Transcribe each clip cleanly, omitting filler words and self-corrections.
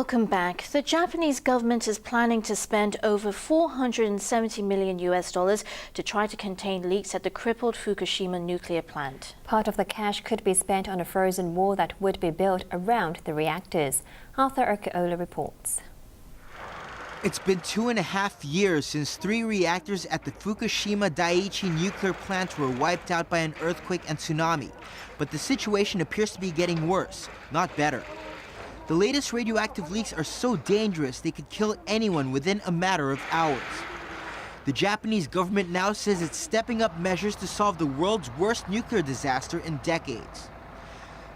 Welcome back. The Japanese government is planning to spend over $470 million to try to contain leaks at the crippled Fukushima nuclear plant. Part of the cash could be spent on a frozen wall that would be built around the reactors. Arthur Okoola reports. It's been 2.5 years since 3 reactors at the Fukushima Daiichi nuclear plant were wiped out by an earthquake and tsunami. But the situation appears to be getting worse, not better. The latest radioactive leaks are so dangerous they could kill anyone within a matter of hours. The Japanese government now says it's stepping up measures to solve the world's worst nuclear disaster in decades.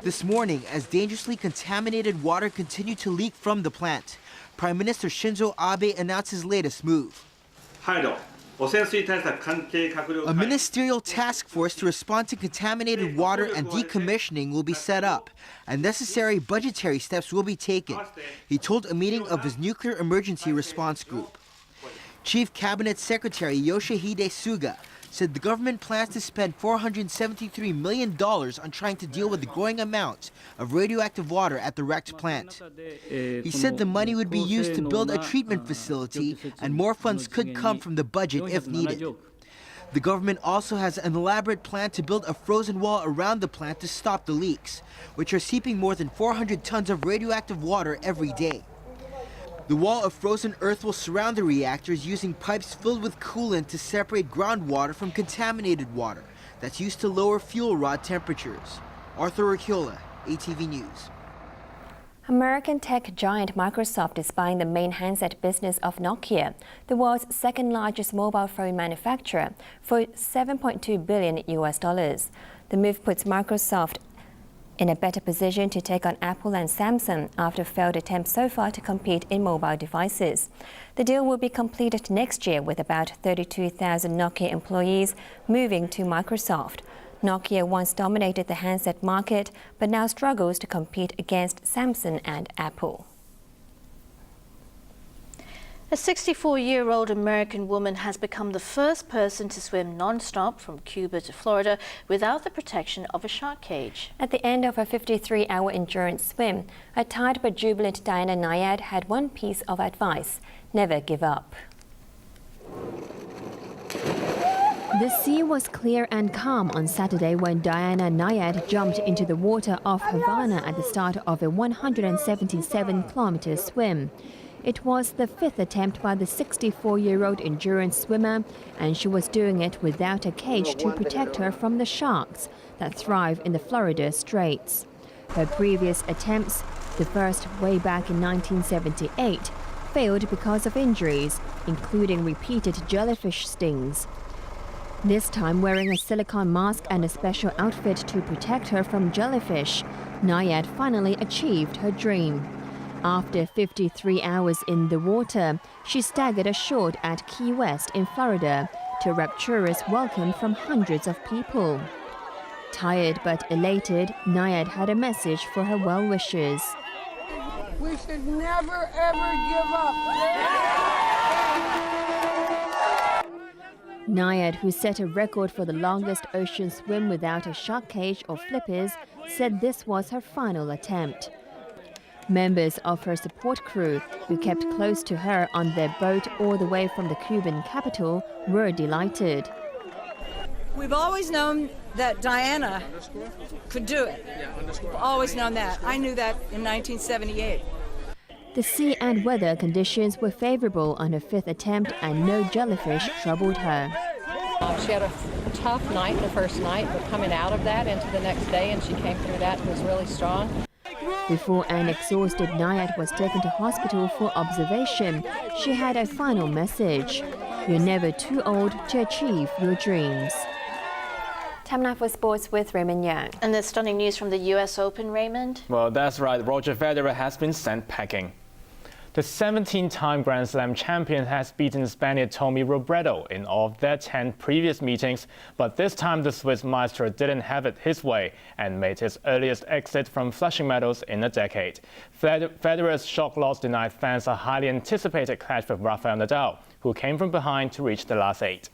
This morning, as dangerously contaminated water continued to leak from the plant, Prime Minister Shinzo Abe announced his latest move. A ministerial task force to respond to contaminated water and decommissioning will be set up, and necessary budgetary steps will be taken, he told a meeting of his nuclear emergency response group. Chief Cabinet Secretary Yoshihide Suga said the government plans to spend $473 million on trying to deal with the growing amount of radioactive water at the wrecked plant. He said the money would be used to build a treatment facility and more funds could come from the budget if needed. The government also has an elaborate plan to build a frozen wall around the plant to stop the leaks, which are seeping more than 400 tons of radioactive water every day. The wall of frozen earth will surround the reactors using pipes filled with coolant to separate groundwater from contaminated water that's used to lower fuel rod temperatures. Arthur Okoola, ATV News. American tech giant Microsoft is buying the main handset business of Nokia, the world's second largest mobile phone manufacturer, for $7.2 billion. The move puts Microsoft in a better position to take on Apple and Samsung after failed attempts so far to compete in mobile devices. The deal will be completed next year with about 32,000 Nokia employees moving to Microsoft. Nokia once dominated the handset market, but now struggles to compete against Samsung and Apple. A 64-year-old American woman has become the first person to swim non-stop from Cuba to Florida without the protection of a shark cage. At the end of a 53-hour endurance swim, a tired but jubilant Diana Nayad had one piece of advice: never give up. The sea was clear and calm on Saturday when Diana Nayad jumped into the water off Havana at the start of a 177-kilometer swim. It was the 5th attempt by the 64-year-old endurance swimmer, and she was doing it without a cage to protect her from the sharks that thrive in the Florida Straits. Her previous attempts, the first way back in 1978, failed because of injuries, including repeated jellyfish stings. This time wearing a silicone mask and a special outfit to protect her from jellyfish, Nayad finally achieved her dream. After 53 hours in the water, she staggered ashore at Key West in Florida to a rapturous welcome from hundreds of people. Tired but elated, Nayad had a message for her well-wishers. We should never, ever give up. Nayad, who set a record for the longest ocean swim without a shark cage or flippers, said this was her final attempt. Members of her support crew, who kept close to her on their boat all the way from the Cuban capital, were delighted. We've always known that Diana could do it. We've always known that. I knew that in 1978. The sea and weather conditions were favorable on her 5th attempt, and no jellyfish troubled her. She had a tough night the first night, but coming out of that into the next day, and she came through that and was really strong. Before an exhausted Nayad was taken to hospital for observation, she had a final message: you're never too old to achieve your dreams. Time now for sports with Raymond Yeung. And there's stunning news from the US Open, Raymond. Well, that's right. Roger Federer has been sent packing. The 17-time Grand Slam champion has beaten Spaniard Tommy Robredo in all of their 10 previous meetings, but this time the Swiss maestro didn't have it his way and made his earliest exit from Flushing Meadows in a decade. Federer's shock loss denied fans a highly anticipated clash with Rafael Nadal, who came from behind to reach the last 8.